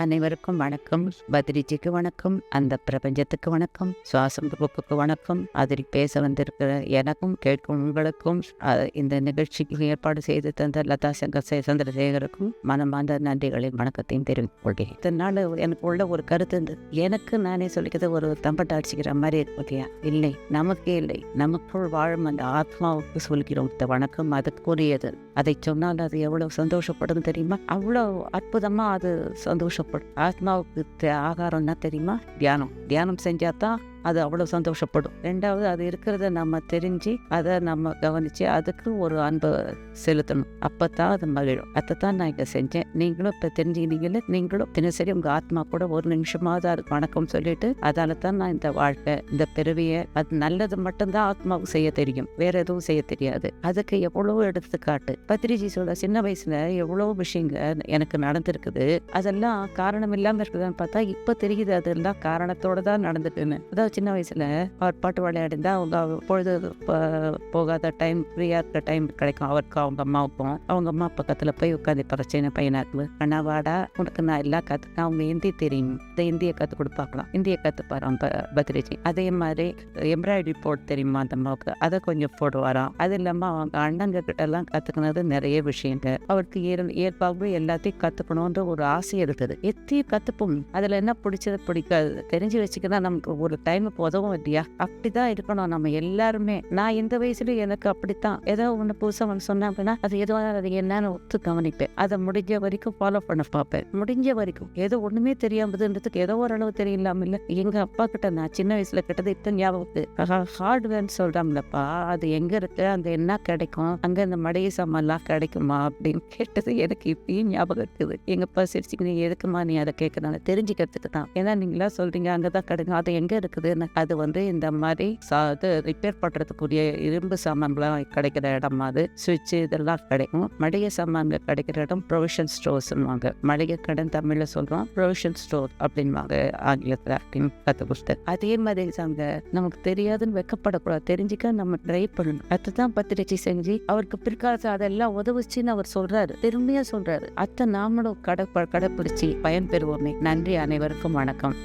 அனைவருக்கும் வணக்கம். பத்ரிஜிக்கு வணக்கம், அந்த பிரபஞ்சத்துக்கு வணக்கம், சுவாசம் தொகுப்புக்கு வணக்கம், அதில் பேச வந்திருக்கிற எனக்கும் கேட்கும் உங்களுக்கும் இந்த நிகழ்ச்சிக்கு ஏற்பாடு செய்து தந்த லதா சந்திரசேகருக்கும் மனமார்ந்த நன்றிகளின் வணக்கத்தையும் தெரிவித்துக் கொள்கிறேன். இதனால எனக்கு உள்ள ஒரு கருத்து இருந்தது. எனக்கு நானே சொல்லிக்கிறது ஒரு தம்பட்ட அடிச்சுக்கிற மாதிரி இருக்கையா இல்லை, நமக்கே இல்லை, நமக்குள் வாழும் அந்த ஆத்மாவுக்கு சொல்கிறோம் இந்த வணக்கம். அதுக்குரியது. அதை சொன்னால் அது எவ்வளவு சந்தோஷப்படும் தெரியுமா? அவ்வளவு அற்புதமா அது சந்தோஷப்படும். ஆத்மாவுக்கு ஆகாரம்னா தெரியுமா? தியானம் செஞ்சாதான் அது அவ்வளோ சந்தோஷப்படும். ரெண்டாவது, அது இருக்கிறத நம்ம தெரிஞ்சு அதை நம்ம கவனித்து அதுக்கு ஒரு அன்பை செலுத்தணும். அப்போ தான் அது மகிழும். அதைத்தான் நான் இங்கே செஞ்சேன். நீங்களும் இப்போ தெரிஞ்சுக்கிட்டீங்கல்ல, நீங்களும் தினசரி உங்கள் ஆத்மா கூட ஒரு நிமிஷமாவது அதுக்கு வணக்கம் சொல்லிட்டு, அதால தான் நான் இந்த வாழ்க்கை, இந்த பிறவியை, அது நல்லது மட்டும்தான் ஆத்மாவுக்கு செய்ய தெரியும், வேற எதுவும் செய்ய தெரியாது. அதுக்கு எவ்வளோ எடுத்துக்காட்டு பத்ரிஜி சொல்ல. சின்ன வயசுல எவ்வளோ விஷயங்க எனக்கு நடந்திருக்குது. அதெல்லாம் காரணம் இல்லாமல் இருக்குதுன்னு பார்த்தா இப்போ தெரியுது அதெல்லாம் காரணத்தோட தான் நடந்துட்டுன்னு. அதாவது சின்ன வயசுல அவர் பாட்டு விளையாடிந்தா அவங்க பொழுது போகாத டைம், ஃப்ரீயா இருக்கிற டைம் கிடைக்கும் அவருக்கு, அவங்க அம்மாவுக்கும். அவங்க அம்மா பக்கத்துல போய் உட்காந்து பிரச்சனை பையனாக்கு, அண்ணா வாடா, உனக்கு நான் எல்லாம் கத்துக்கேன், அவங்க ஹிந்தி தெரியும், இந்த இந்தியை கற்றுக் கொடுப்பாக்கலாம், இந்தியை கற்றுப்பாராம் பத்ரிஜி. அதே மாதிரி எம்ப்ராய்டரி போட தெரியுமா அந்த அம்மாவுக்கு, அதை கொஞ்சம் போடுவாராம். அது இல்லாம அவங்க அண்ணங்க கிட்ட எல்லாம் கத்துக்கினது நிறைய விஷயங்க. அவருக்கு இயல்பாகவே எல்லாத்தையும் கத்துக்கணும்ன்ற ஒரு ஆசை இருக்குது. எத்தையும் கத்துப்போம். அதுல என்ன பிடிச்சது பிடிக்காது தெரிஞ்சு வச்சுக்கினா நமக்கு ஒரு டைம் உதவும் இல்லையா? அப்படிதான் இருக்கணும் நம்ம எல்லாருமே. நான் இந்த வயசுல எனக்கு அப்படித்தான். ஏதோ ஒண்ணு புதுசா ஒன்று சொன்னாங்கன்னா அது ஏதோ அது என்னன்னு ஒத்து கவனிப்பேன். அதை முடிஞ்ச வரைக்கும் ஃபாலோ பண்ண பார்ப்பேன். முடிஞ்ச வரைக்கும் ஏதோ ஒண்ணுமே தெரியாமதுன்றதுக்கு ஏதோ ஓரளவு தெரியலாம இல்ல. எங்க அப்பா கிட்ட நான் சின்ன வயசுல கிட்டது இப்ப ஞாபகத்துக்கு ஹார்ட்வேர்ன்னு சொல்றாங்களப்பா, அது எங்க இருக்கு, அந்த என்ன கிடைக்கும், அங்க இந்த மளிகை சாமான்லாம் கிடைக்குமா அப்படின்னு கேட்டது எனக்கு இப்பயும் ஞாபகம் இருக்குது. எங்கப்பா சிரிச்சுக்கு, நீ எதுக்குமா நீ அதை கேட்கறாங்க? தெரிஞ்சுக்கிறதுக்கு தான். ஏன்னா நீங்களா சொல்றீங்க அங்கதான் கிடைக்கும், அது எங்க இருக்குது? அது இந்த மாதிரி ரிப்பேர் பண்றதுக்குரிய இரும்பு சாமான்லாம் கிடைக்கிற இடம், அது சுவிட்ச் இதெல்லாம் கிடைக்கும். மளிகை சாமான்கள் கிடைக்கிற இடம் ப்ரொவிஷன் ஸ்டோர்ஸ்வாங்க. மளிகை கடன் தமிழ்ல சொல்றோம், ப்ரொவிஷன் ஸ்டோர் அப்படின்வாங்க ஆங்கிலத்துல. அப்படின்னு கத்து கொடுத்து அதே மாதிரி நமக்கு தெரியாதுன்னு வெக்கப்படக்கூடாது, தெரிஞ்சுக்க நம்ம ட்ரை பண்ணணும். அதுதான் பத்திரிச்சி செஞ்சு அவருக்கு பிற்காலத்தை அதெல்லாம் உதவுச்சுன்னு அவர் சொல்றாரு, பெருமையா சொல்றாரு. அத்தை நாமளும் கடைப்பிடிச்சு பயன்பெறுவோமே. நன்றி, அனைவருக்கும் வணக்கம்.